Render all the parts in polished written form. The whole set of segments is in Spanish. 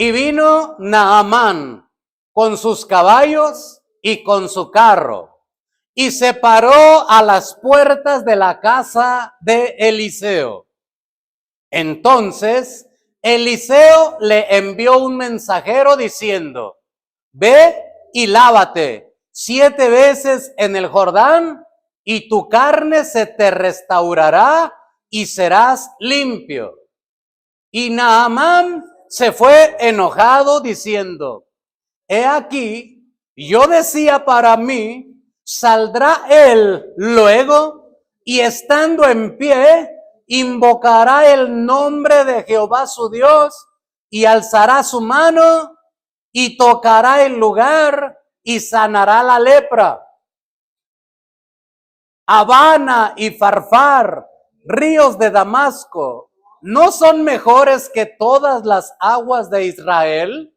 Y vino Naamán con sus caballos y con su carro, y se paró a las puertas de la casa de Eliseo. Entonces Eliseo le envió un mensajero diciendo: ve y lávate 7 veces en el Jordán, y tu carne se te restaurará y serás limpio. Y Naamán se fue enojado diciendo: he aquí, yo decía para mí, saldrá él luego, y estando en pie, invocará el nombre de Jehová su Dios, y alzará su mano, y tocará el lugar, y sanará la lepra. Habana y Farfar, ríos de Damasco, ¿no son mejores que todas las aguas de Israel?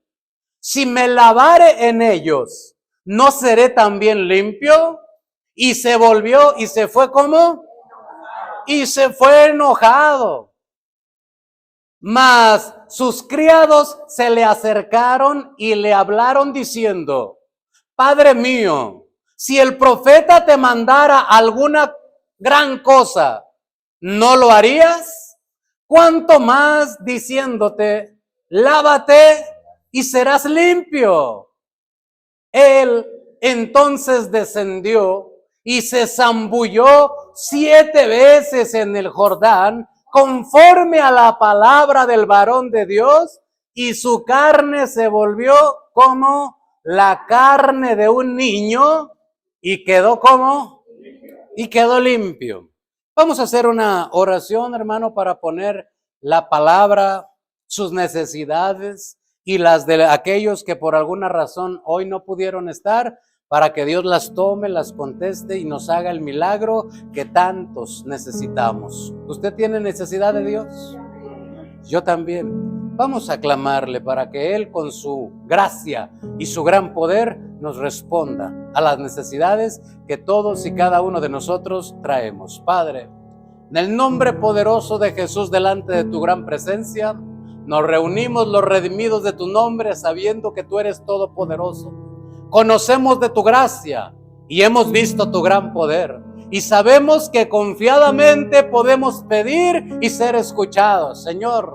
Si me lavare en ellos, ¿no seré también limpio? Y se volvió y se fue ¿cómo? Y se fue enojado. Mas sus criados se le acercaron y le hablaron diciendo: Padre mío, si el profeta te mandara alguna gran cosa, ¿no lo harías? ¿Cuánto más diciéndote: lávate y serás limpio? Él entonces descendió y se zambulló 7 veces en el Jordán, conforme a la palabra del varón de Dios, y su carne se volvió como la carne de un niño, y quedó como, y quedó limpio. Vamos a hacer una oración, hermano, para poner la palabra, sus necesidades y las de aquellos que por alguna razón hoy no pudieron estar, para que Dios las tome, las conteste y nos haga el milagro que tantos necesitamos. ¿Usted tiene necesidad de Dios? Yo también. Vamos a clamarle para que Él, con su gracia y su gran poder, nos responda a las necesidades que todos y cada uno de nosotros traemos. Padre, en el nombre poderoso de Jesús, delante de tu gran presencia, nos reunimos los redimidos de tu nombre, sabiendo que tú eres todopoderoso. Conocemos de tu gracia y hemos visto tu gran poder, y sabemos que confiadamente podemos pedir y ser escuchados. Señor,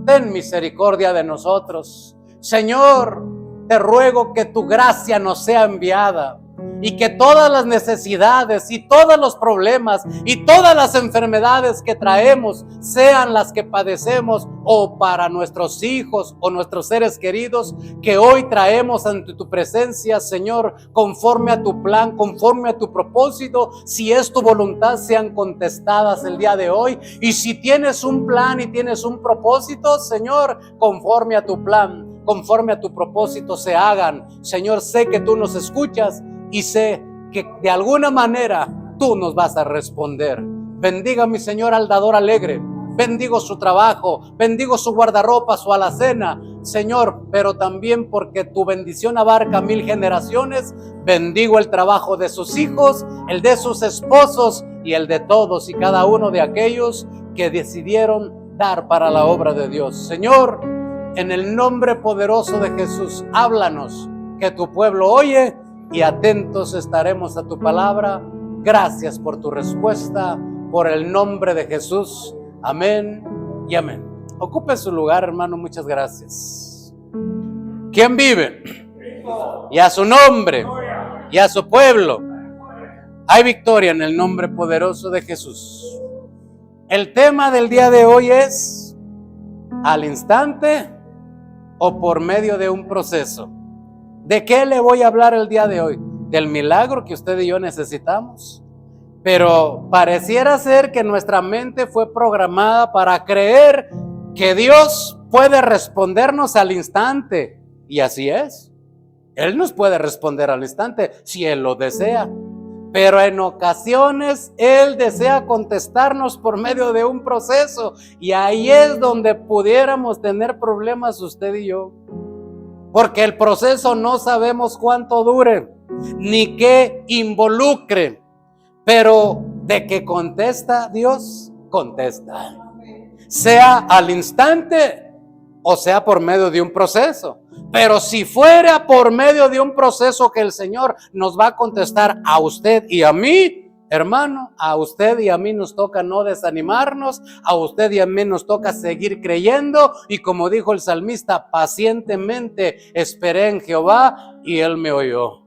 ten misericordia de nosotros. Señor, te ruego que tu gracia nos sea enviada, y que todas las necesidades y todos los problemas y todas las enfermedades que traemos, sean las que padecemos o para nuestros hijos o nuestros seres queridos, que hoy traemos ante tu presencia, Señor, conforme a tu plan, conforme a tu propósito. Si es tu voluntad, sean contestadas el día de hoy. Y si tienes un plan y tienes un propósito, Señor, conforme a tu plan, conforme a tu propósito se hagan. Señor, sé que tú nos escuchas y sé que de alguna manera tú nos vas a responder. Bendiga mi Señor al dador alegre. Bendigo su trabajo, bendigo su guardarropa, su alacena, Señor, pero también porque tu bendición abarca 1000 generaciones, bendigo el trabajo de sus hijos, el de sus esposos y el de todos y cada uno de aquellos que decidieron dar para la obra de Dios. Señor, en el nombre poderoso de Jesús, háblanos, que tu pueblo oye, y atentos estaremos a tu palabra. Gracias por tu respuesta, por el nombre de Jesús. Amén y amén. Ocupe su lugar, hermano. Muchas gracias. ¿Quién vive? Y a su nombre y a su pueblo hay victoria en el nombre poderoso de Jesús. El tema del día de hoy es: al instante o por medio de un proceso. ¿De qué le voy a hablar el día de hoy? Del milagro que usted y yo necesitamos. Pero pareciera ser que nuestra mente fue programada para creer que Dios puede respondernos al instante. Y así es. Él nos puede responder al instante si Él lo desea. Pero en ocasiones Él desea contestarnos por medio de un proceso. Y ahí es donde pudiéramos tener problemas usted y yo. Porque el proceso no sabemos cuánto dure, ni qué involucre. Pero de que contesta Dios, contesta. Sea al instante o sea por medio de un proceso. Pero si fuera por medio de un proceso que el Señor nos va a contestar a usted y a mí, hermano, a usted y a mí nos toca no desanimarnos, a usted y a mí nos toca seguir creyendo, y como dijo el salmista, pacientemente esperé en Jehová y Él me oyó.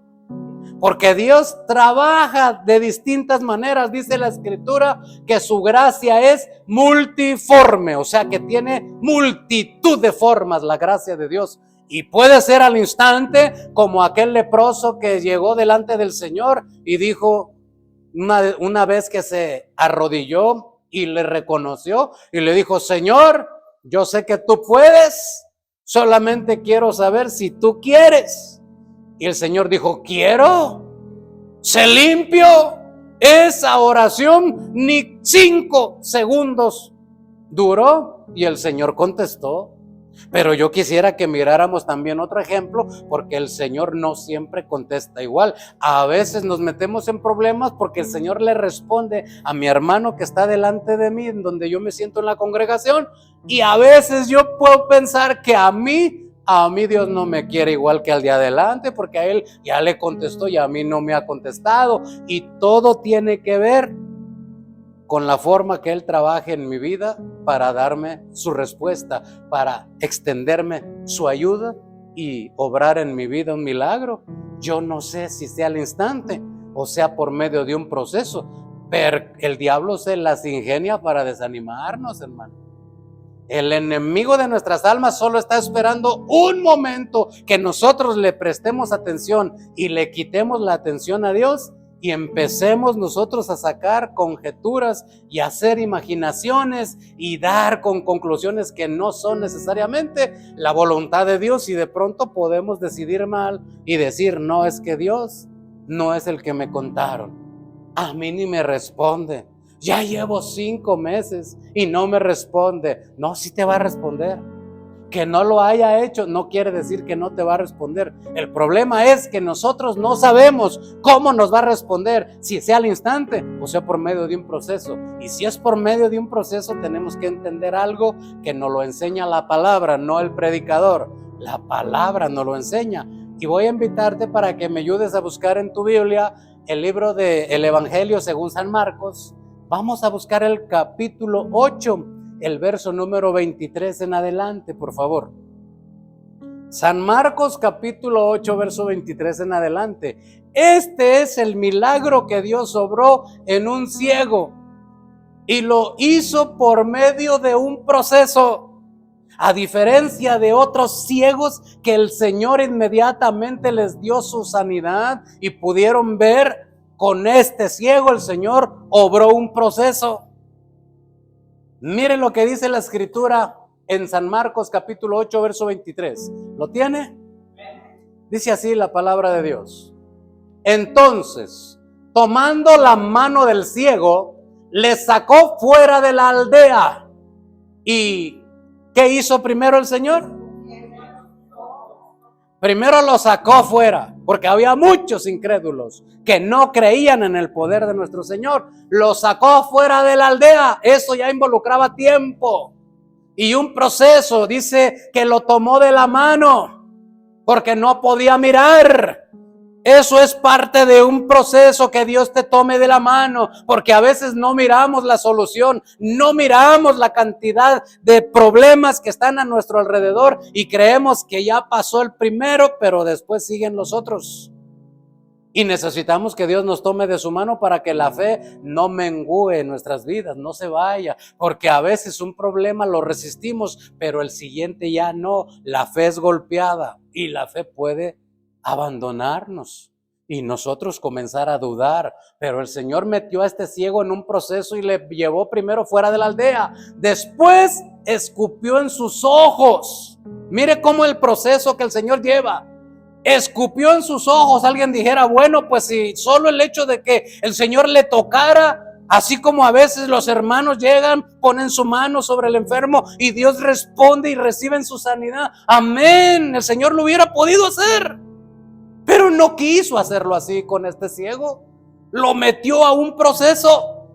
Porque Dios trabaja de distintas maneras. Dice la Escritura que su gracia es multiforme, o sea que tiene multitud de formas la gracia de Dios. Y puede ser al instante, como aquel leproso que llegó delante del Señor y dijo, una vez que se arrodilló y le reconoció y le dijo, Señor, yo sé que tú puedes, solamente quiero saber si tú quieres. Y el Señor dijo, quiero. Se limpió. Esa oración ni 5 segundos duró y el Señor contestó. Pero yo quisiera que miráramos también otro ejemplo, porque el Señor no siempre contesta igual. A veces nos metemos en problemas porque el Señor le responde a mi hermano que está delante de mí, en donde yo me siento en la congregación, y a veces yo puedo pensar que a mí Dios no me quiere igual que al de adelante, porque a él ya le contestó y a mí no me ha contestado. Y todo tiene que ver con la forma que Él trabaje en mi vida para darme su respuesta, para extenderme su ayuda y obrar en mi vida un milagro. Yo no sé si sea al instante o sea por medio de un proceso, pero el diablo se las ingenia para desanimarnos, hermano. El enemigo de nuestras almas solo está esperando un momento que nosotros le prestemos atención y le quitemos la atención a Dios y empecemos nosotros a sacar conjeturas y hacer imaginaciones y dar con conclusiones que no son necesariamente la voluntad de Dios, y de pronto podemos decidir mal y decir, no, es que Dios no es el que me contaron, a mí ni me responde. Ya llevo 5 meses y no me responde. No, sí te va a responder. Que no lo haya hecho no quiere decir que no te va a responder. El problema es que nosotros no sabemos cómo nos va a responder, si sea al instante o sea por medio de un proceso. Y si es por medio de un proceso, tenemos que entender algo que nos lo enseña la palabra, no el predicador. La palabra nos lo enseña. Y voy a invitarte para que me ayudes a buscar en tu Biblia el libro del Evangelio según San Marcos. Vamos a buscar el capítulo 8, el verso número 23 en adelante, por favor. San Marcos capítulo 8, verso 23 en adelante. Este es el milagro que Dios obró en un ciego y lo hizo por medio de un proceso. A diferencia de otros ciegos que el Señor inmediatamente les dio su sanidad y pudieron ver, con este ciego el Señor obró un proceso. Miren lo que dice la Escritura en San Marcos capítulo 8, verso 23. ¿Lo tiene? Dice así la palabra de Dios. Entonces, tomando la mano del ciego, le sacó fuera de la aldea. ¿Y qué hizo primero el Señor? Primero lo sacó fuera, porque había muchos incrédulos que no creían en el poder de nuestro Señor. Lo sacó fuera de la aldea. Eso ya involucraba tiempo y un proceso. Dice que lo tomó de la mano porque no podía mirar. Eso es parte de un proceso, que Dios te tome de la mano, porque a veces no miramos la solución, no miramos la cantidad de problemas que están a nuestro alrededor y creemos que ya pasó el primero, pero después siguen los otros. Y necesitamos que Dios nos tome de su mano para que la fe no mengüe en nuestras vidas, no se vaya, porque a veces un problema lo resistimos, pero el siguiente ya no. La fe es golpeada y la fe puede abandonarnos y nosotros comenzar a dudar. Pero el Señor metió a este ciego en un proceso y le llevó primero fuera de la aldea. Después escupió en sus ojos. Mire cómo el proceso que el Señor lleva. Escupió en sus ojos. Alguien dijera, bueno, pues si solo el hecho de que el Señor le tocara, así como a veces los hermanos llegan, ponen su mano sobre el enfermo y Dios responde y reciben su sanidad. Amén. El Señor lo hubiera podido hacer, pero no quiso hacerlo así con este ciego. Lo metió a un proceso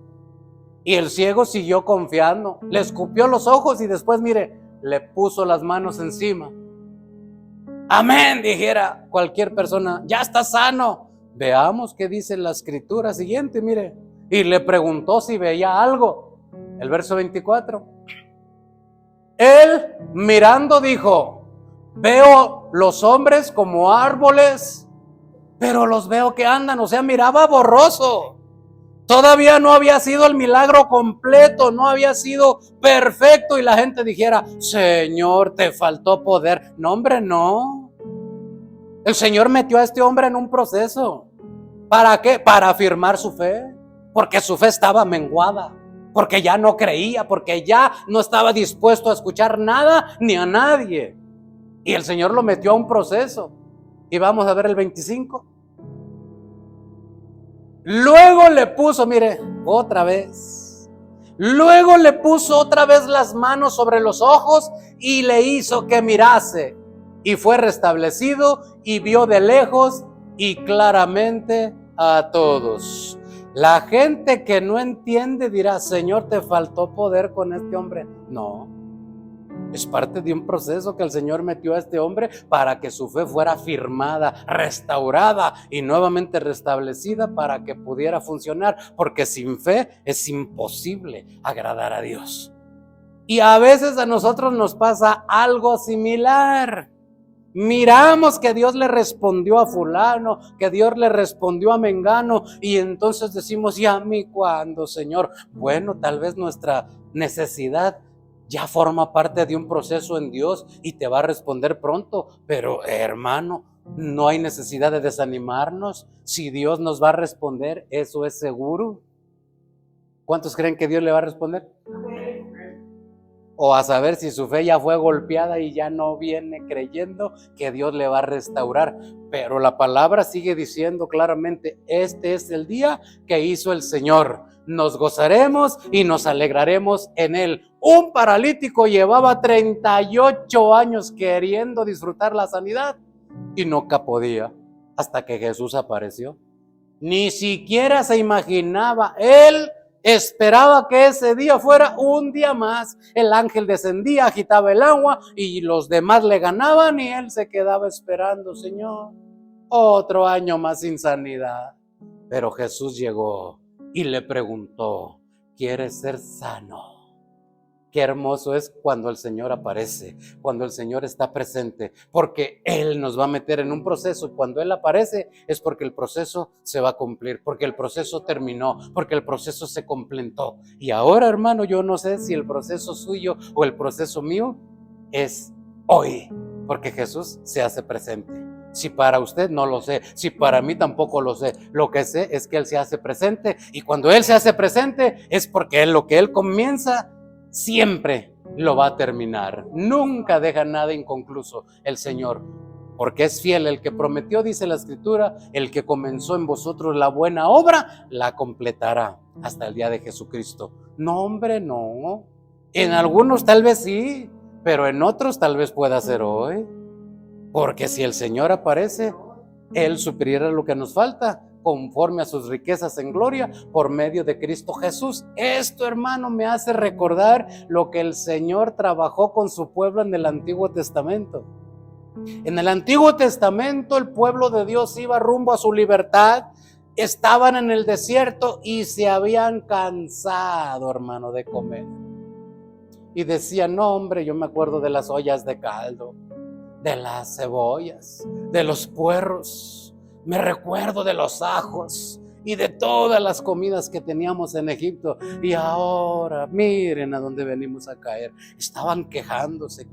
y el ciego siguió confiando. Le escupió los ojos y después, mire, le puso las manos encima. Amén, dijera cualquier persona, ya está sano. Veamos qué dice la escritura siguiente, mire. Y le preguntó si veía algo. El verso 24. Él mirando dijo, veo los hombres como árboles, pero los veo que andan, o sea, miraba borroso. Todavía no había sido el milagro completo, no había sido perfecto y la gente dijera, Señor, te faltó poder. No, hombre, no. El Señor metió a este hombre en un proceso. ¿Para qué? Para afirmar su fe, porque su fe estaba menguada, porque ya no creía, porque ya no estaba dispuesto a escuchar nada ni a nadie. Y el Señor lo metió a un proceso. Y vamos a ver el 25. Luego le puso, mire, otra vez. Luego le puso otra vez las manos sobre los ojos y le hizo que mirase. Y fue restablecido y vio de lejos y claramente a todos. La gente que no entiende dirá, Señor, ¿te faltó poder con este hombre? No. Es parte de un proceso que el Señor metió a este hombre para que su fe fuera afirmada, restaurada y nuevamente restablecida para que pudiera funcionar, porque sin fe es imposible agradar a Dios. Y a veces a nosotros nos pasa algo similar. Miramos que Dios le respondió a fulano, que Dios le respondió a mengano, y entonces decimos, ¿y a mí cuándo, Señor? Bueno, tal vez nuestra necesidad ya forma parte de un proceso en Dios y te va a responder pronto, pero hermano, no hay necesidad de desanimarnos. Si Dios nos va a responder, eso es seguro. ¿Cuántos creen que Dios le va a responder? O a saber si su fe ya fue golpeada y ya no viene creyendo que Dios le va a restaurar. Pero la palabra sigue diciendo claramente, este es el día que hizo el Señor. Nos gozaremos y nos alegraremos en él. Un paralítico llevaba 38 años queriendo disfrutar la sanidad y nunca podía, hasta que Jesús apareció. Ni siquiera se imaginaba, él esperaba que ese día fuera un día más. El ángel descendía, agitaba el agua y los demás le ganaban y él se quedaba esperando, Señor, otro año más sin sanidad. Pero Jesús llegó y le preguntó, ¿quieres ser sano? Qué hermoso es cuando el Señor aparece, cuando el Señor está presente, porque Él nos va a meter en un proceso. Cuando Él aparece es porque el proceso se va a cumplir, porque el proceso terminó, porque el proceso se completó. Y ahora, hermano, yo no sé si el proceso suyo o el proceso mío es hoy, porque Jesús se hace presente. Si para usted no lo sé, si para mí tampoco lo sé, lo que sé es que Él se hace presente, y cuando Él se hace presente es porque lo que Él comienza siempre lo va a terminar. Nunca deja nada inconcluso el Señor, porque es fiel. El que prometió, dice la Escritura, el que comenzó en vosotros la buena obra, la completará hasta el día de Jesucristo. No, hombre, no. En algunos tal vez sí, pero en otros tal vez pueda ser hoy. Porque si el Señor aparece, Él suplirá lo que nos falta conforme a sus riquezas en gloria por medio de Cristo Jesús. Esto, hermano, me hace recordar lo que el Señor trabajó con su pueblo en el Antiguo Testamento. En el Antiguo Testamento el pueblo de Dios iba rumbo a su libertad, estaban en el desierto y se habían cansado, hermano, de comer. Y decían, no, hombre, yo me acuerdo de las ollas de caldo, de las cebollas, de los puerros. Me recuerdo de los ajos y de todas las comidas que teníamos en Egipto. Y ahora, miren a dónde venimos a caer. Estaban quejándose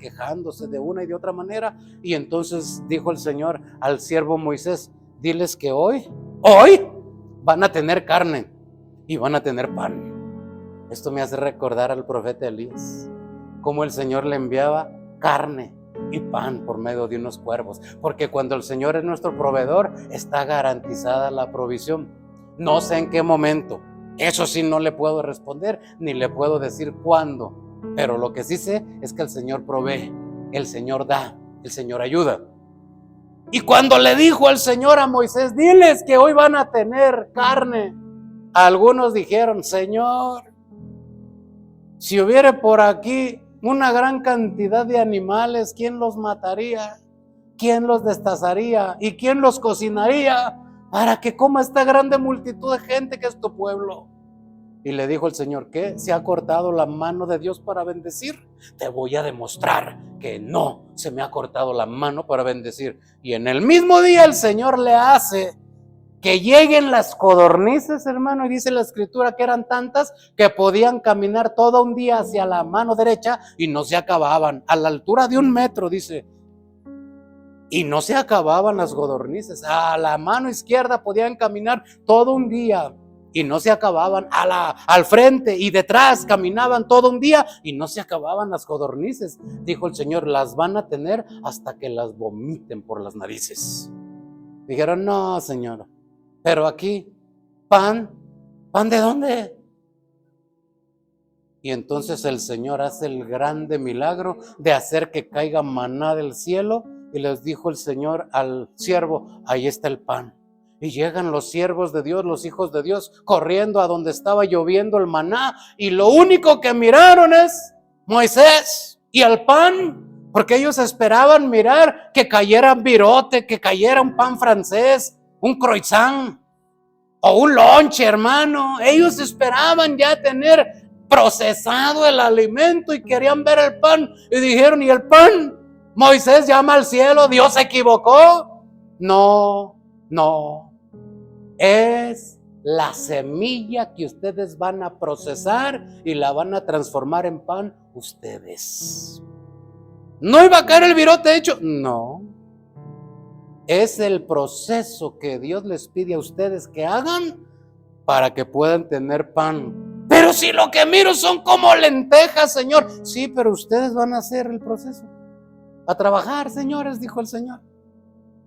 de una y de otra manera. Y entonces dijo el Señor al siervo Moisés, diles que hoy van a tener carne y van a tener pan. Esto me hace recordar al profeta Elías, cómo el Señor le enviaba carne y pan por medio de unos cuervos, porque cuando el Señor es nuestro proveedor, está garantizada la provisión. No sé en qué momento, eso sí no le puedo responder, ni le puedo decir cuándo, pero lo que sí sé es que el Señor provee, el Señor da, el Señor ayuda. Y cuando le dijo el Señor a Moisés, diles que hoy van a tener carne, algunos dijeron, Señor, si hubiere por aquí una gran cantidad de animales. ¿Quién los mataría? ¿Quién los destazaría? ¿Y quién los cocinaría para que coma esta grande multitud de gente que es tu pueblo? Y le dijo el Señor, ¿qué? ¿Se ha cortado la mano de Dios para bendecir? Te voy a demostrar que no se me ha cortado la mano para bendecir. Y en el mismo día el Señor le hace que lleguen las codornices, hermano, y dice la escritura que eran tantas que podían caminar todo un día hacia la mano derecha y no se acababan, a la altura de 1 metro, dice. Y no se acababan las codornices, a la mano izquierda podían caminar todo un día y no se acababan, al frente y detrás caminaban todo un día y no se acababan las codornices. Dijo el Señor, las van a tener hasta que las vomiten por las narices. Dijeron, no, Señor, pero aquí, ¿pan de dónde? Y entonces el Señor hace el grande milagro de hacer que caiga maná del cielo. Y les dijo el Señor al siervo, ahí está el pan. Y llegan los siervos de Dios, los hijos de Dios, corriendo a donde estaba lloviendo el maná. Y lo único que miraron es Moisés y el pan, porque ellos esperaban mirar que cayera un virote, que cayera un pan francés, un croissant o un lonche, hermano. Ellos esperaban ya tener procesado el alimento y querían ver el pan. Y dijeron, ¿y el pan? Moisés llama al cielo, ¿Dios se equivocó? No, es la semilla que ustedes van a procesar y la van a transformar en pan ustedes. ¿No iba a caer el virote hecho? No. Es el proceso que Dios les pide a ustedes que hagan para que puedan tener pan. Pero si lo que miro son como lentejas, Señor. Sí, pero ustedes van a hacer el proceso. A trabajar, señores, dijo el Señor.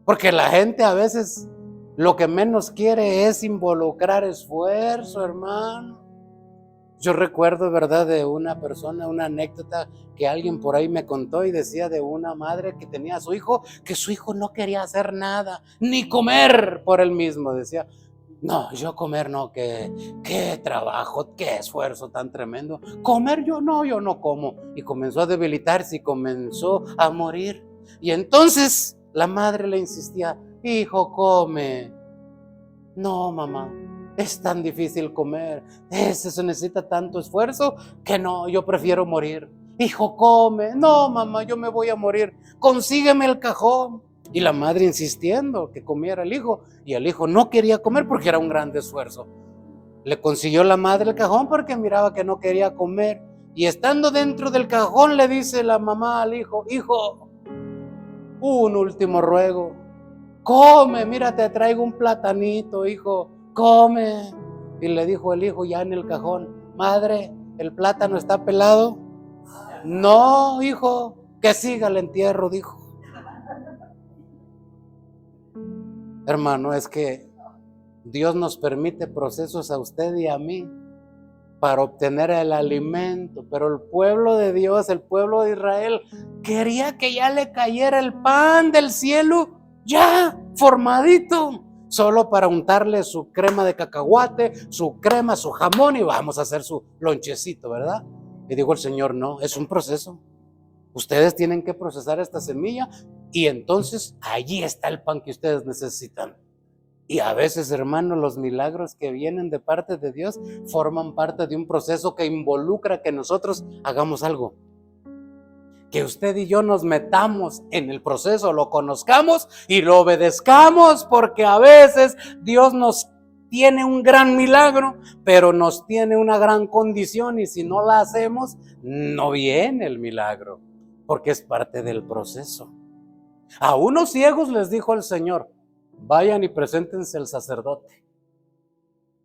Porque la gente a veces lo que menos quiere es involucrar esfuerzo, hermano. Yo recuerdo, ¿verdad?, de una persona, una anécdota que alguien por ahí me contó y decía de una madre que tenía a su hijo, que su hijo no quería hacer nada, ni comer por él mismo. Decía, no, yo comer no, qué trabajo, qué esfuerzo tan tremendo. Comer yo no como. Y comenzó a debilitarse y comenzó a morir. Y entonces la madre le insistía, hijo, come. No, mamá, es tan difícil comer, se necesita tanto esfuerzo que no, yo prefiero morir. Hijo, come. No, mamá, yo me voy a morir. Consígueme el cajón. Y la madre insistiendo que comiera el hijo, y el hijo no quería comer porque era un gran esfuerzo. Le consiguió la madre el cajón porque miraba que no quería comer, y estando dentro del cajón le dice la mamá al hijo, hijo, un último ruego, come, mira, te traigo un platanito, hijo, come. Y le dijo el hijo ya en el cajón, madre, ¿el plátano está pelado? No, hijo, que siga el entierro, dijo. Hermano, es que Dios nos permite procesos a usted y a mí para obtener el alimento, pero el pueblo de Dios, el pueblo de Israel, quería que ya le cayera el pan del cielo, ya formadito, solo para untarle su crema de cacahuate, su crema, su jamón, y vamos a hacer su lonchecito, ¿verdad? Y dijo el Señor, no, es un proceso. Ustedes tienen que procesar esta semilla y entonces allí está el pan que ustedes necesitan. Y a veces, hermanos, los milagros que vienen de parte de Dios forman parte de un proceso que involucra que nosotros hagamos algo. Que usted y yo nos metamos en el proceso, lo conozcamos y lo obedezcamos, porque a veces Dios nos tiene un gran milagro, pero nos tiene una gran condición, y si no la hacemos, no viene el milagro, porque es parte del proceso. A unos ciegos les dijo el Señor, vayan y preséntense al sacerdote.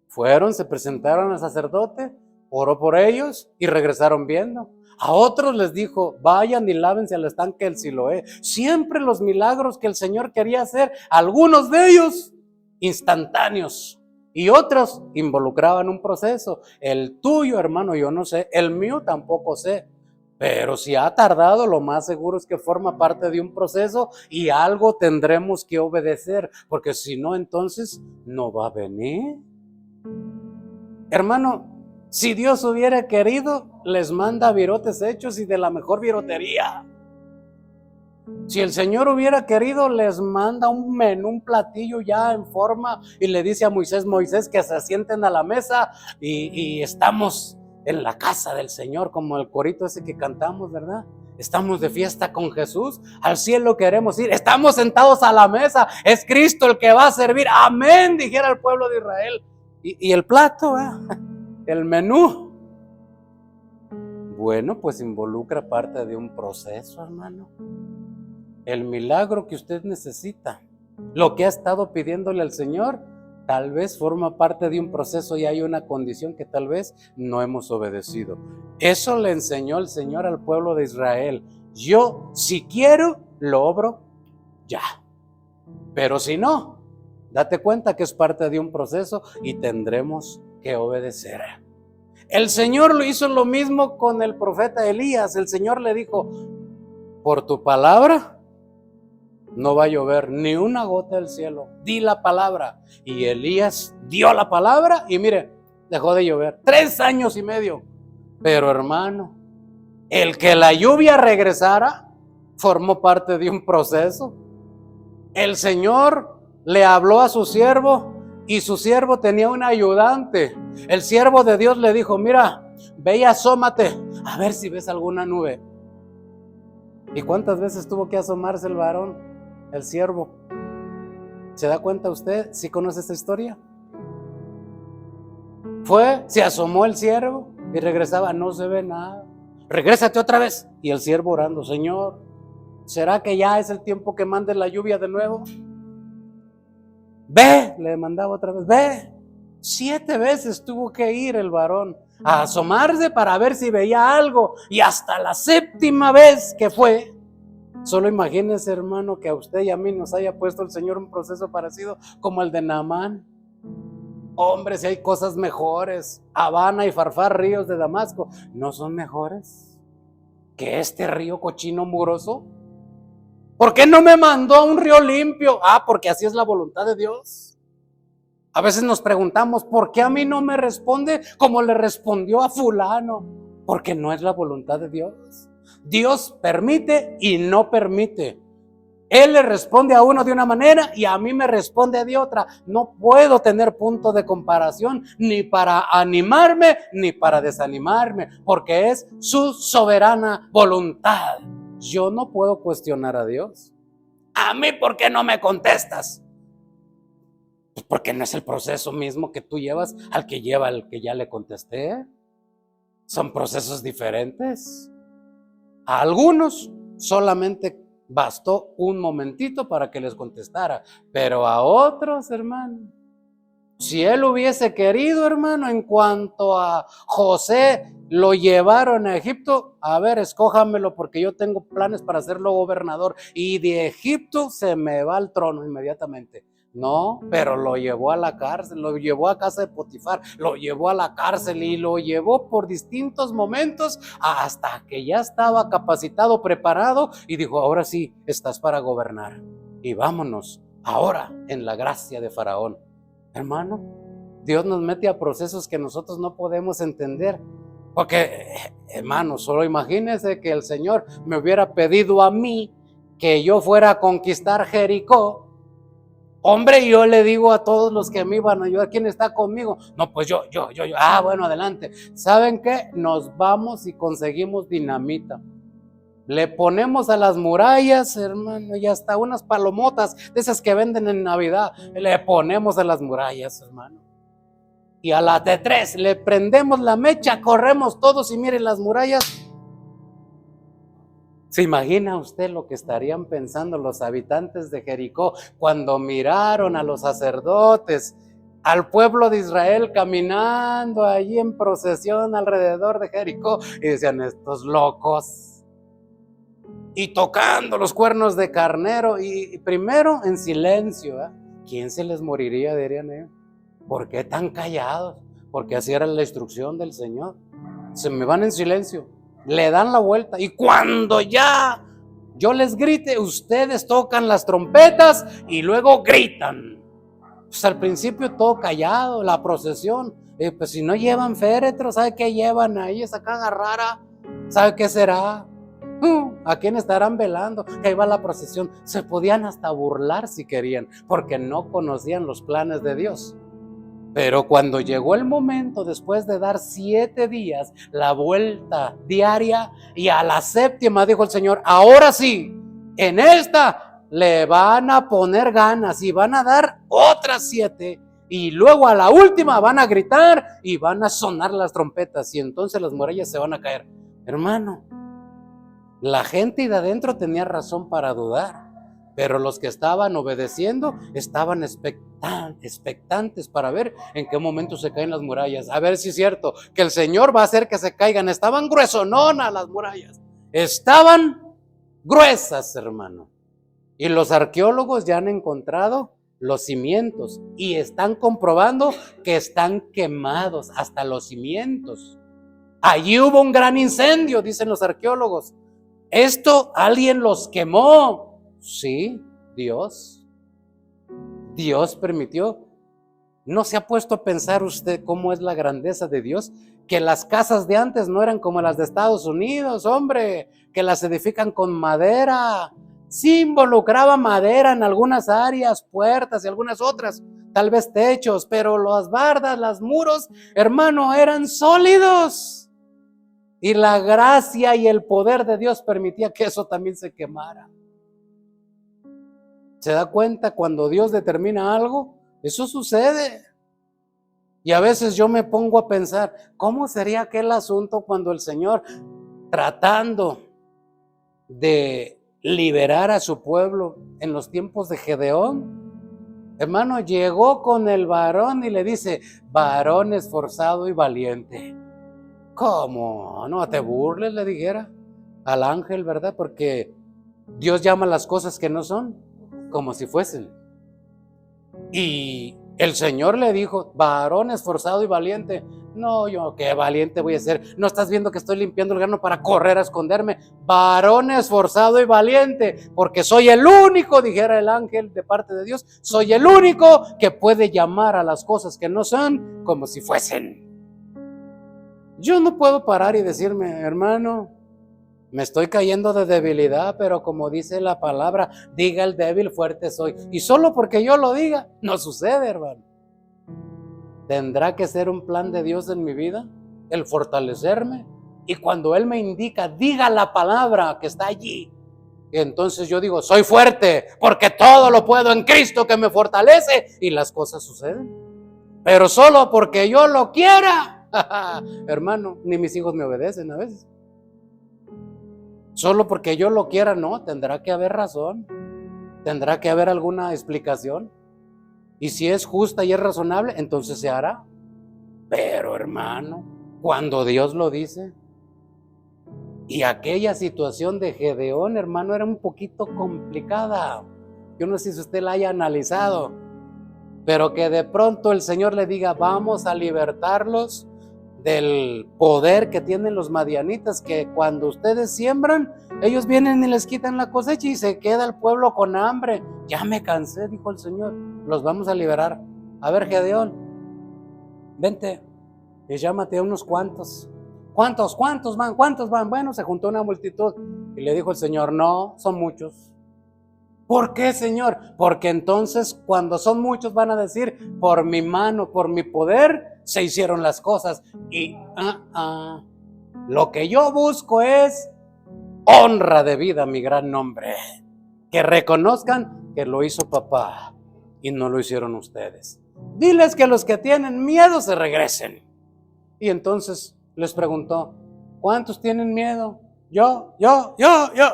Fueron, se presentaron al sacerdote, oró por ellos y regresaron viendo. A otros les dijo, vayan y lávense al estanque del Siloé. Siempre los milagros que el Señor quería hacer, algunos de ellos instantáneos y otros involucraban un proceso. El tuyo, hermano, yo no sé, el mío tampoco sé. Pero si ha tardado, lo más seguro es que forma parte de un proceso y algo tendremos que obedecer, porque si no, entonces no va a venir. Hermano, Si Dios hubiera querido, les manda virotes hechos y de la mejor virotería. Si el Señor hubiera querido, les manda un menú, un platillo ya en forma y le dice a Moisés, que se sienten a la mesa y estamos en la casa del Señor, como el corito ese que cantamos, ¿verdad? Estamos de fiesta con Jesús, al cielo queremos ir, estamos sentados a la mesa, es Cristo el que va a servir, amén, dijera el pueblo de Israel. Y el plato, el menú, bueno, pues involucra parte de un proceso, hermano. El milagro que usted necesita, lo que ha estado pidiéndole al Señor, tal vez forma parte de un proceso y hay una condición que tal vez no hemos obedecido. Eso le enseñó el Señor al pueblo de Israel. Yo, si quiero, lo obro ya. Pero si no, date cuenta que es parte de un proceso y tendremos que obedecer. El Señor lo hizo lo mismo con el profeta Elías. El Señor le dijo, por tu palabra no va a llover ni una gota del cielo. Di la palabra. Y Elías dio la palabra y mire, dejó de llover. 3 años y medio. Pero hermano, el que la lluvia regresara formó parte de un proceso. El Señor le habló a su siervo y su siervo tenía un ayudante. El siervo de Dios le dijo, mira, ve y asómate a ver si ves alguna nube. ¿Y cuántas veces tuvo que asomarse el varón? El siervo. ¿Se da cuenta usted? ¿Sí conoce esta historia? Se asomó el siervo y regresaba, no se ve nada. Regrésate otra vez. Y el siervo orando, Señor, ¿será que ya es el tiempo que mande la lluvia de nuevo? Ve, le mandaba otra vez, ve. 7 veces tuvo que ir el varón a asomarse para ver si veía algo. Y hasta la 7ª vez que fue, solo imagínese, hermano, que a usted y a mí nos haya puesto el Señor un proceso parecido como el de Naamán. Hombre, si hay cosas mejores, Habana y Farfar, ríos de Damasco, ¿no son mejores que este río cochino mugroso? ¿Por qué no me mandó a un río limpio? Porque así es la voluntad de Dios. A veces nos preguntamos, ¿por qué a mí no me responde como le respondió a fulano? Porque no es la voluntad de Dios. Dios permite y no permite. Él le responde a uno de una manera y a mí me responde de otra. No puedo tener punto de comparación ni para animarme ni para desanimarme, porque es su soberana voluntad. Yo no puedo cuestionar a Dios. ¿A mí por qué no me contestas? Pues porque no es el proceso mismo que tú llevas al que lleva el que ya le contesté. Son procesos diferentes. A algunos solamente bastó un momentito para que les contestara, pero a otros, hermano, si él hubiese querido, hermano, en cuanto a José lo llevaron a Egipto, a ver, escójamelo porque yo tengo planes para hacerlo gobernador, y de Egipto se me va al trono inmediatamente. No, pero lo llevó a la cárcel, lo llevó a casa de Potifar, lo llevó a la cárcel y lo llevó por distintos momentos hasta que ya estaba capacitado, preparado y dijo, ahora sí, estás para gobernar y vámonos ahora en la gracia de Faraón. Hermano, Dios nos mete a procesos que nosotros no podemos entender. Porque, hermano, solo imagínense que el Señor me hubiera pedido a mí que yo fuera a conquistar Jericó. Hombre, yo le digo a todos los que me iban a ayudar, ¿quién está conmigo? No, pues yo. Bueno, adelante. ¿Saben qué? Nos vamos y conseguimos dinamita. Le ponemos a las murallas, hermano, y hasta unas palomotas de esas que venden en Navidad. Le ponemos a las murallas, hermano. Y a la T3 le prendemos la mecha, corremos todos y miren las murallas. ¿Se imagina usted lo que estarían pensando los habitantes de Jericó cuando miraron a los sacerdotes, al pueblo de Israel caminando allí en procesión alrededor de Jericó? Y decían, estos locos. Y tocando los cuernos de carnero y primero en silencio. ¿Quién se les moriría, dirían ellos? ¿Por qué tan callados? Porque así era la instrucción del Señor. Se me van en silencio, le dan la vuelta y cuando ya yo les grite, ustedes tocan las trompetas y luego gritan. Pues al principio todo callado, la procesión, Pues si no llevan féretro, ¿sabe qué llevan ahí? Esa caja rara, ¿sabe qué será? ¿A quién estarán velando? Que ahí va la procesión. Se podían hasta burlar si querían, porque no conocían los planes de Dios. Pero cuando llegó el momento, después de dar 7 días, la vuelta diaria, y a la 7ª dijo el Señor, ahora sí, en esta le van a poner ganas y van a dar otras 7, y luego a la última van a gritar y van a sonar las trompetas, y entonces las murallas se van a caer. Hermano, la gente de adentro tenía razón para dudar, pero los que estaban obedeciendo estaban expectantes para ver en qué momento se caen las murallas. A ver si es cierto que el Señor va a hacer que se caigan. Estaban gruesononas las murallas, estaban gruesas, hermano. Y los arqueólogos ya han encontrado los cimientos y están comprobando que están quemados hasta los cimientos. Allí hubo un gran incendio, dicen los arqueólogos. Esto alguien los quemó. Sí, Dios permitió. ¿No se ha puesto a pensar usted cómo es la grandeza de Dios? Que las casas de antes no eran como las de Estados Unidos, hombre, que las edifican con madera. Sí involucraba madera en algunas áreas, puertas y algunas otras, tal vez techos, pero las bardas, los muros, hermano, eran sólidos. Y la gracia y el poder de Dios permitía que eso también se quemara. ¿Se da cuenta? Cuando Dios determina algo, eso sucede. Y a veces yo me pongo a pensar, ¿cómo sería aquel asunto cuando el Señor, tratando de liberar a su pueblo en los tiempos de Gedeón, hermano, llegó con el varón y le dice, varón esforzado y valiente? ¿Cómo? No te burles, le dijera al ángel, ¿verdad? Porque Dios llama las cosas que no son como si fuesen. Y el Señor le dijo, varón esforzado y valiente. No, yo qué valiente voy a ser. ¿No estás viendo que estoy limpiando el grano para correr a esconderme? Varón esforzado y valiente, porque soy el único, dijera el ángel de parte de Dios, soy el único que puede llamar a las cosas que no son como si fuesen. Yo no puedo parar y decirme, hermano, me estoy cayendo de debilidad, pero como dice la palabra, diga el débil, fuerte soy. Y solo porque yo lo diga, no sucede, hermano. Tendrá que ser un plan de Dios en mi vida, el fortalecerme. Y cuando Él me indica, diga la palabra que está allí. Y entonces yo digo, soy fuerte, porque todo lo puedo en Cristo que me fortalece. Y las cosas suceden. Pero solo porque yo lo quiera. Hermano, ni mis hijos me obedecen a veces. Solo porque yo lo quiera, no, tendrá que haber razón, tendrá que haber alguna explicación. Y si es justa y es razonable, entonces se hará. Pero hermano, cuando Dios lo dice, y aquella situación de Gedeón, hermano, era un poquito complicada. Yo no sé si usted la haya analizado, pero que de pronto el Señor le diga, vamos a libertarlos del poder que tienen los madianitas, que cuando ustedes siembran, ellos vienen y les quitan la cosecha y se queda el pueblo con hambre. Ya me cansé, dijo el Señor, los vamos a liberar. A ver, Gedeón, vente y llámate a unos cuantos. ¿Cuántos van? ¿Cuántos van? Bueno, se juntó una multitud y le dijo el Señor, no, son muchos. ¿Por qué, Señor? Porque entonces cuando son muchos van a decir, por mi mano, por mi poder, se hicieron las cosas. Y lo que yo busco es honra de vida a mi gran nombre. Que reconozcan que lo hizo papá y no lo hicieron ustedes. Diles que los que tienen miedo se regresen. Y entonces les preguntó, ¿cuántos tienen miedo? Yo.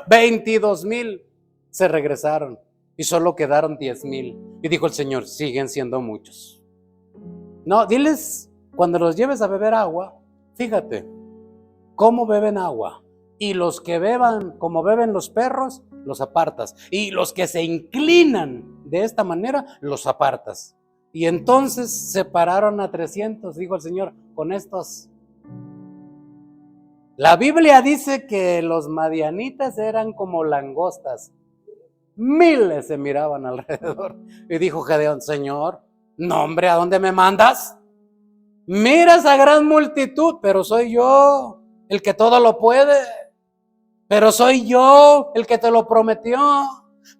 22,000 se regresaron y solo quedaron 10,000. Y dijo el Señor, siguen siendo muchos. No, diles, cuando los lleves a beber agua, fíjate cómo beben agua. Y los que beban como beben los perros, los apartas. Y los que se inclinan de esta manera, los apartas. Y entonces separaron a 300, dijo el Señor, con estos. La Biblia dice que los madianitas eran como langostas. Miles se miraban alrededor. Y dijo Gedeón, Señor, no hombre, ¿a dónde me mandas? Mira esa gran multitud, pero soy yo el que todo lo puede. Pero soy yo el que te lo prometió.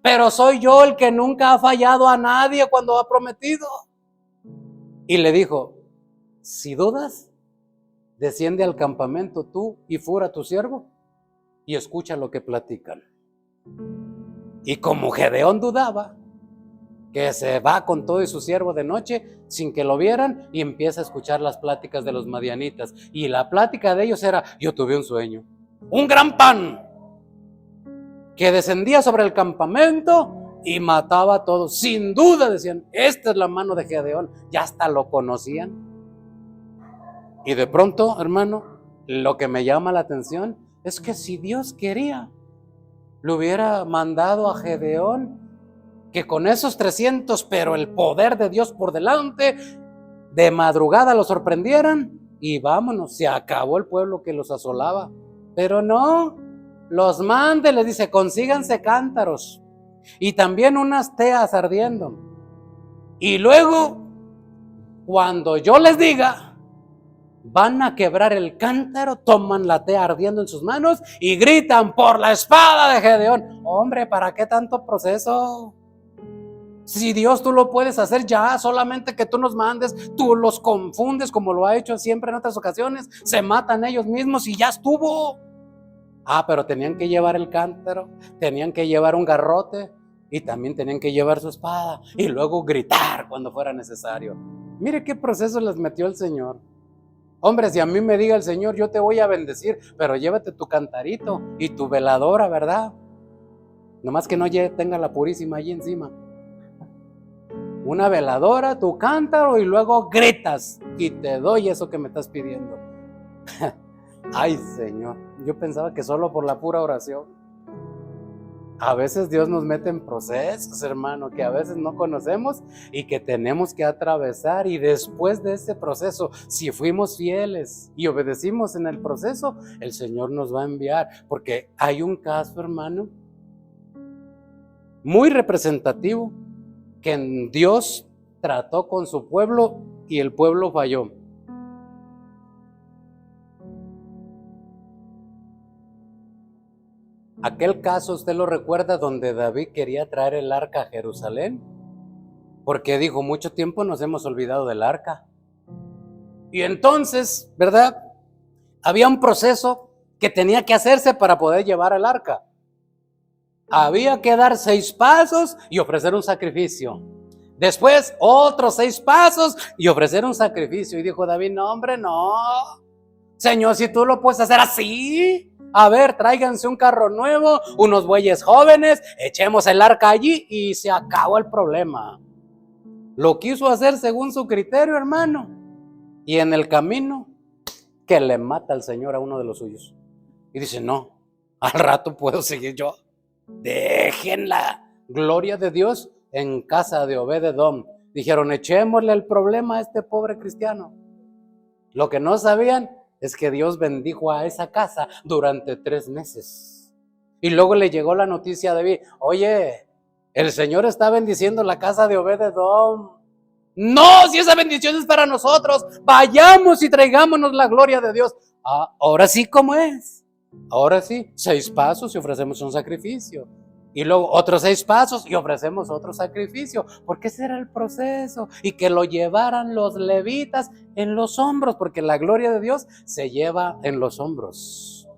Pero soy yo el que nunca ha fallado a nadie cuando ha prometido. Y le dijo, si dudas, desciende al campamento tú y Fura tu siervo y escucha lo que platican. Y como Gedeón dudaba, que se va con todo y su siervo de noche sin que lo vieran y empieza a escuchar las pláticas de los madianitas. Y la plática de ellos era, yo tuve un sueño, un gran pan que descendía sobre el campamento y mataba a todos. Sin duda decían, esta es la mano de Gedeón. Ya hasta lo conocían. Y de pronto, hermano, lo que me llama la atención es que si Dios quería, le hubiera mandado a Gedeón que con esos 300, pero el poder de Dios por delante, de madrugada lo sorprendieran y vámonos, se acabó el pueblo que los asolaba. Pero no, los mande, les dice, consíganse cántaros y también unas teas ardiendo. Y luego, cuando yo les diga, van a quebrar el cántaro, toman la tea ardiendo en sus manos y gritan por la espada de Gedeón. Hombre, ¿para qué tanto proceso? Si Dios tú lo puedes hacer ya, solamente que tú nos mandes, tú los confundes como lo ha hecho siempre en otras ocasiones, se matan ellos mismos y ya estuvo. Pero tenían que llevar el cántaro, tenían que llevar un garrote y también tenían que llevar su espada y luego gritar cuando fuera necesario. Mire qué proceso les metió el Señor. Hombre, si a mí me diga el Señor, yo te voy a bendecir, pero llévate tu cantarito y tu veladora, ¿verdad? Nomás que no tenga la purísima allí encima. Una veladora, tu cántaro y luego gritas y te doy eso que me estás pidiendo. Ay, Señor, yo pensaba que solo por la pura oración. A veces Dios nos mete en procesos, hermano, que a veces no conocemos y que tenemos que atravesar. Y después de ese proceso, si fuimos fieles y obedecimos en el proceso, el Señor nos va a enviar. Porque hay un caso, hermano, muy representativo, que Dios trató con su pueblo y el pueblo falló. Aquel caso, usted lo recuerda, donde David quería traer el arca a Jerusalén, porque dijo, mucho tiempo nos hemos olvidado del arca. Y entonces, ¿verdad? Había un proceso que tenía que hacerse para poder llevar el arca. Había que dar 6 pasos y ofrecer un sacrificio. Después, otros 6 pasos y ofrecer un sacrificio. Y dijo David, no, hombre, no. Señor, si tú lo puedes hacer así. A ver, tráiganse un carro nuevo, unos bueyes jóvenes, echemos el arca allí y se acabó el problema. Lo quiso hacer según su criterio, hermano. Y en el camino, que le mata al Señor a uno de los suyos. Y dice, no, al rato puedo seguir yo. Dejen la gloria de Dios en casa de Obed-Edom. Dijeron, echémosle el problema a este pobre cristiano. Lo que no sabían es que Dios bendijo a esa casa durante 3 meses. Y luego le llegó la noticia a David, oye, el Señor está bendiciendo la casa de Obed-Edom. No, si esa bendición es para nosotros, vayamos y traigámonos la gloria de Dios. Ahora sí, ¿cómo es? Ahora sí, 6 pasos y ofrecemos un sacrificio. Y luego otros 6 pasos y ofrecemos otro sacrificio. Porque ese era el proceso. Y que lo llevaran los levitas en los hombros. Porque la gloria de Dios se lleva en los hombros.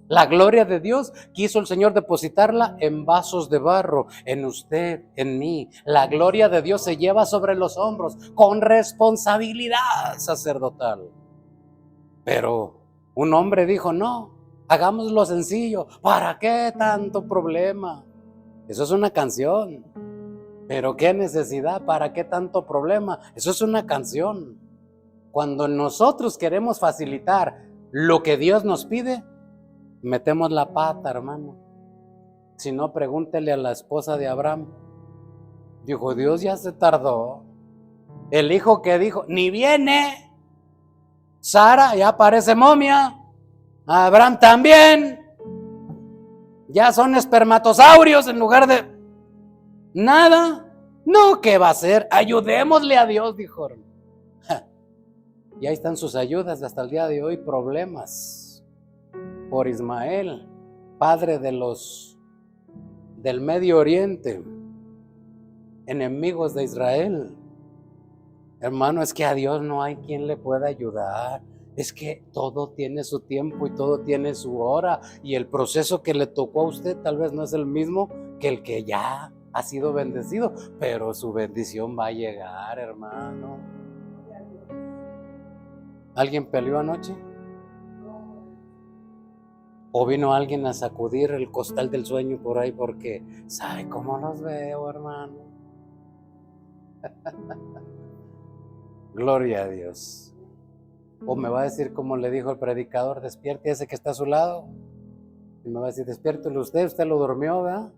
La gloria de Dios quiso el Señor depositarla en vasos de barro. En usted, en mí. La gloria de Dios se lleva sobre los hombros. Con responsabilidad sacerdotal. Pero un hombre dijo, no, hagámoslo sencillo. ¿Para qué tanto problema? Eso es una canción. Pero qué necesidad, ¿para qué tanto problema? Eso es una canción. Cuando nosotros queremos facilitar lo que Dios nos pide, metemos la pata, hermano. Si no, pregúntele a la esposa de Abraham. Dijo, Dios ya se tardó. El hijo que dijo, ni viene. Sara ya parece momia. Abraham también. Ya son espermatosaurios en lugar de nada. No, ¿qué va a hacer? Ayudémosle a Dios, dijo. Y ahí están sus ayudas hasta el día de hoy, problemas por Ismael, padre del Medio Oriente, enemigos de Israel. Hermano, es que a Dios no hay quien le pueda ayudar. Es que todo tiene su tiempo y todo tiene su hora. Y el proceso que le tocó a usted tal vez no es el mismo que el que ya ha sido bendecido. Pero su bendición va a llegar, hermano. ¿Alguien peleó anoche? ¿O vino alguien a sacudir el costal del sueño por ahí porque sabe cómo los veo, hermano? Gloria a Dios. O me va a decir como le dijo el predicador, despierte ese que está a su lado. Y me va a decir, despiértelo usted lo durmió, ¿verdad?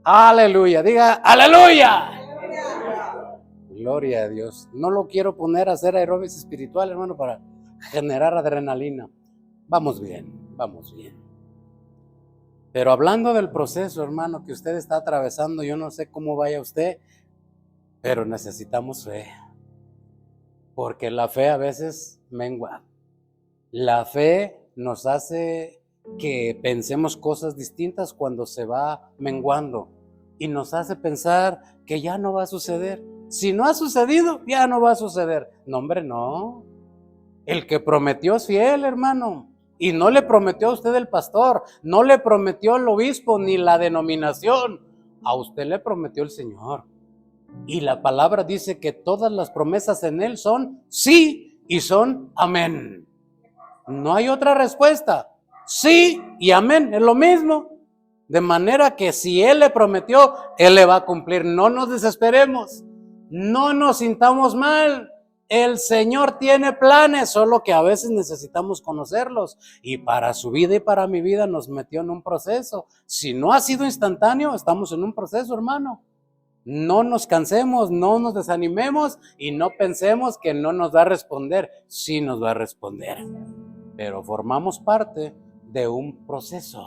Aleluya, diga, aleluya. Gloria a Dios. No lo quiero poner a hacer aeróbics espiritual, hermano, para generar adrenalina. Vamos bien, vamos bien. Pero hablando del proceso, hermano, que usted está atravesando, yo no sé cómo vaya usted, pero necesitamos fe. Porque la fe a veces mengua. La fe nos hace que pensemos cosas distintas cuando se va menguando. Y nos hace pensar que ya no va a suceder. Si no ha sucedido, ya no va a suceder. No, hombre, no. El que prometió es fiel, hermano. Y no le prometió a usted el pastor, no le prometió el obispo ni la denominación. A usted le prometió el Señor. Y la palabra dice que todas las promesas en Él son sí y son amén. No hay otra respuesta. Sí y amén, es lo mismo. De manera que si Él le prometió, Él le va a cumplir. No nos desesperemos, no nos sintamos mal. El Señor tiene planes, solo que a veces necesitamos conocerlos. Y para su vida y para mi vida nos metió en un proceso. Si no ha sido instantáneo, estamos en un proceso, hermano. No nos cansemos, no nos desanimemos y no pensemos que no nos va a responder. Sí nos va a responder, pero formamos parte de un proceso.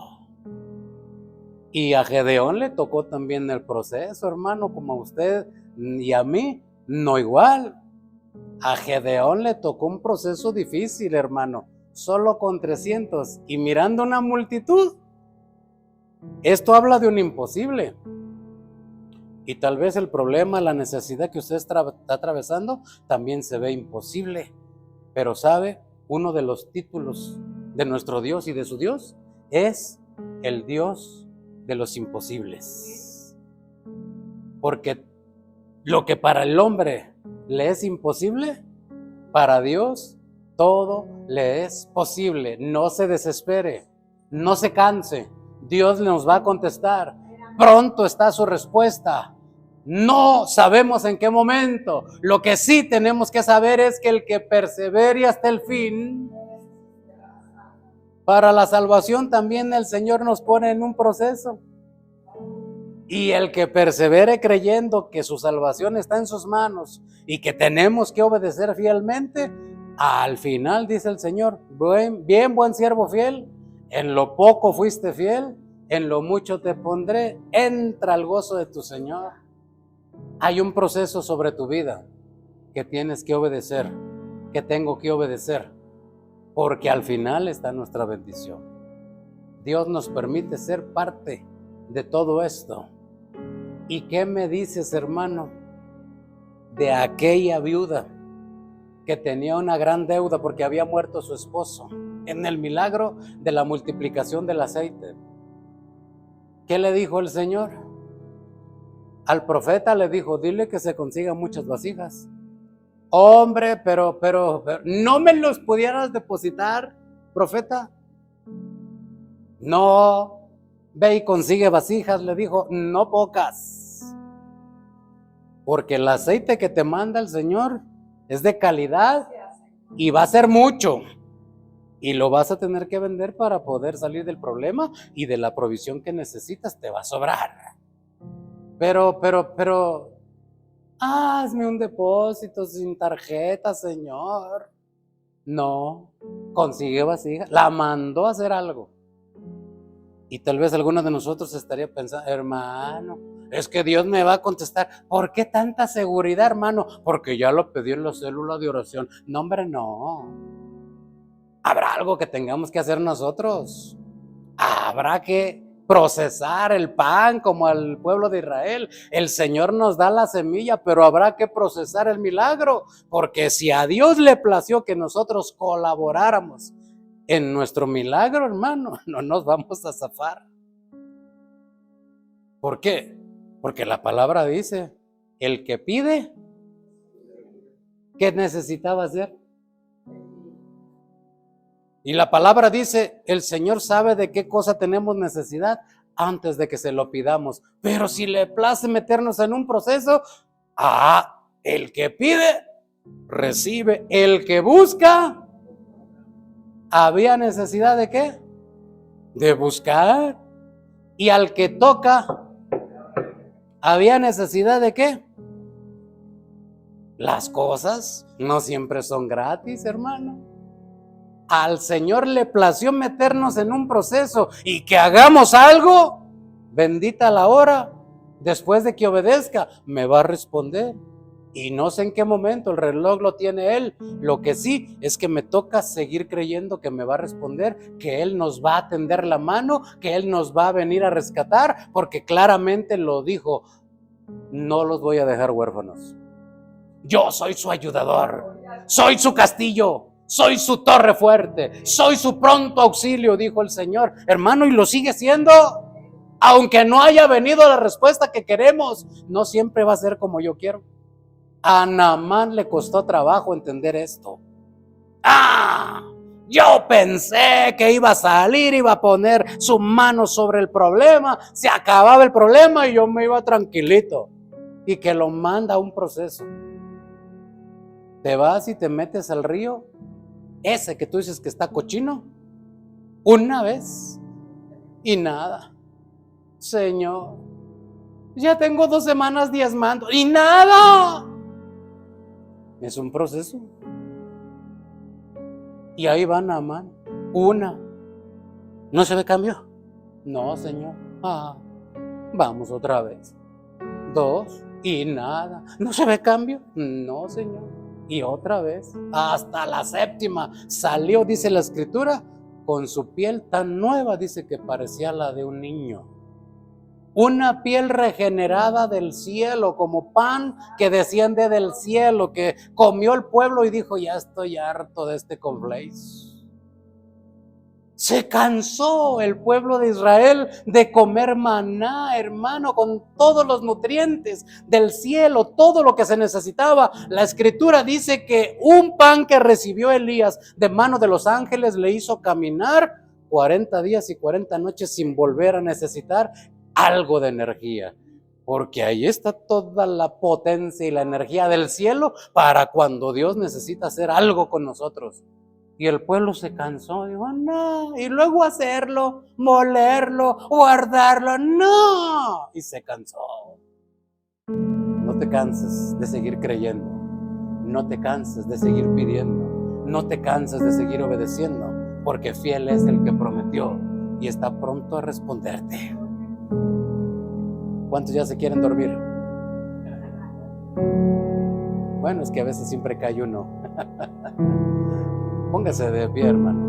Y a Gedeón le tocó también el proceso, hermano, como a usted y a mí, no igual. A Gedeón le tocó un proceso difícil, hermano, solo con 300 y mirando una multitud. Esto habla de un imposible. Y tal vez el problema, la necesidad que usted está atravesando, también se ve imposible. Pero sabe, uno de los títulos de nuestro Dios y de su Dios es el Dios de los imposibles. Porque lo que para el hombre le es imposible, para Dios todo le es posible. No se desespere, no se canse. Dios nos va a contestar. Pronto está su respuesta. No sabemos en qué momento. Lo que sí tenemos que saber es que el que persevere hasta el fin, para la salvación también el Señor nos pone en un proceso. Y el que persevere creyendo que su salvación está en sus manos y que tenemos que obedecer fielmente, al final dice el Señor, bien buen siervo fiel, en lo poco fuiste fiel, en lo mucho te pondré, entra al gozo de tu Señor. Hay un proceso sobre tu vida que tienes que obedecer, que tengo que obedecer, porque al final está nuestra bendición. Dios nos permite ser parte de todo esto. ¿Y qué me dices, hermano, de aquella viuda que tenía una gran deuda porque había muerto su esposo en el milagro de la multiplicación del aceite? ¿Qué le dijo el Señor? Al profeta le dijo, dile que se consiga muchas vasijas. Hombre, pero ¿no me los pudieras depositar, profeta? No, ve y consigue vasijas, le dijo, no pocas. Porque el aceite que te manda el Señor es de calidad y va a ser mucho. Y lo vas a tener que vender para poder salir del problema y de la provisión que necesitas, te va a sobrar. Pero, hazme un depósito sin tarjeta, Señor. No, consigue vasija, la mandó a hacer algo. Y tal vez alguno de nosotros estaría pensando, hermano, es que Dios me va a contestar. ¿Por qué tanta seguridad, hermano? Porque ya lo pedí en la célula de oración. No, hombre, no. Habrá algo que tengamos que hacer nosotros. Habrá que procesar el pan como al pueblo de Israel. El Señor nos da la semilla, pero habrá que procesar el milagro, porque si a Dios le plació que nosotros colaboráramos en nuestro milagro, hermano, no nos vamos a zafar. ¿Por qué? Porque la palabra dice, el que pide, ¿qué necesitaba hacer? Y la palabra dice, el Señor sabe de qué cosa tenemos necesidad antes de que se lo pidamos. Pero si le place meternos en un proceso, el que pide, recibe. El que busca, ¿había necesidad de qué? De buscar. Y al que toca, ¿había necesidad de qué? Las cosas no siempre son gratis, hermano. Al Señor le plació meternos en un proceso y que hagamos algo, bendita la hora, después de que obedezca, me va a responder. Y no sé en qué momento, el reloj lo tiene Él. Lo que sí es que me toca seguir creyendo que me va a responder, que Él nos va a tender la mano, que Él nos va a venir a rescatar, porque claramente lo dijo, no los voy a dejar huérfanos. Yo soy su ayudador, soy su castillo, soy su torre fuerte, soy su pronto auxilio, dijo el Señor. Hermano, y lo sigue siendo. Aunque no haya venido la respuesta que queremos, no siempre va a ser como yo quiero. A Naamán le costó trabajo entender esto. Yo pensé que iba a salir, iba a poner su mano sobre el problema, se acababa el problema y yo me iba tranquilito. Y que lo manda a un proceso. Te vas y te metes al río, ese que tú dices que está cochino, una vez y nada. Señor, ya tengo 2 semanas diezmando y nada. Es un proceso. Y ahí va Naamán. Una. ¿No se ve cambio? No, Señor. Vamos otra vez. 2 y nada. ¿No se ve cambio? No, Señor. Y otra vez, hasta la 7ª, salió, dice la escritura, con su piel tan nueva, dice que parecía la de un niño. Una piel regenerada del cielo, como pan que desciende del cielo, que comió el pueblo y dijo, ya estoy harto de este cornflakes. Se cansó el pueblo de Israel de comer maná, hermano, con todos los nutrientes del cielo, todo lo que se necesitaba. La escritura dice que un pan que recibió Elías de mano de los ángeles le hizo caminar 40 días y 40 noches sin volver a necesitar algo de energía. Porque ahí está toda la potencia y la energía del cielo para cuando Dios necesita hacer algo con nosotros. Y el pueblo se cansó, dijo, no, y luego hacerlo, molerlo, guardarlo, no, y se cansó. No te canses de seguir creyendo, no te canses de seguir pidiendo, no te canses de seguir obedeciendo, porque fiel es el que prometió y está pronto a responderte. ¿Cuántos ya se quieren dormir? Bueno, es que a veces siempre cae uno. Póngase de pie, hermano.